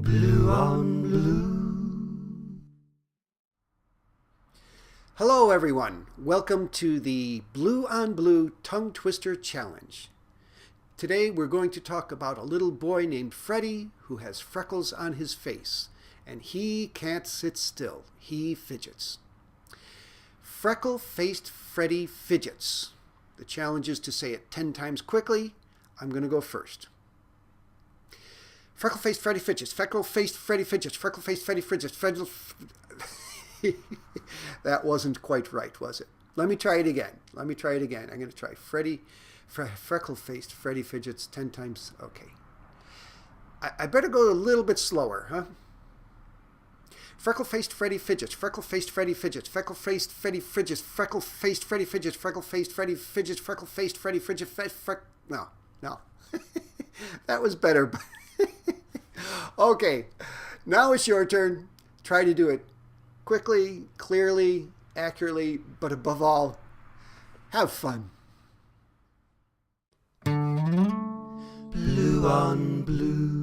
Blue on Blue. Hello everyone, welcome to the Blue on Blue Tongue Twister Challenge. Today we're going to talk about a little boy named Freddy who has freckles on his face, and he can't sit still, he fidgets. Freckle-faced Freddy fidgets. The challenge is to say it 10 times quickly. I'm going to go first. Freckle-faced Freddy fidgets, freckle-faced Freddy fidgets, freckle-faced Freddy fidgets, That wasn't quite right, was it? Let me try it again. I'm going to try freckle-faced Freddy fidgets 10 times. Okay. I better go a little bit slower, huh? Freckle-faced Freddy fidgets, freckle-faced Freddy fidgets, freckle-faced Freddy fidgets, freckle-faced Freddy fidgets, freckle-faced Freddy fidgets, freckle-faced Freddy fidgets, No. That was better. Okay, now it's your turn. Try to do it quickly, clearly, accurately, but above all, have fun. Blue on Blue.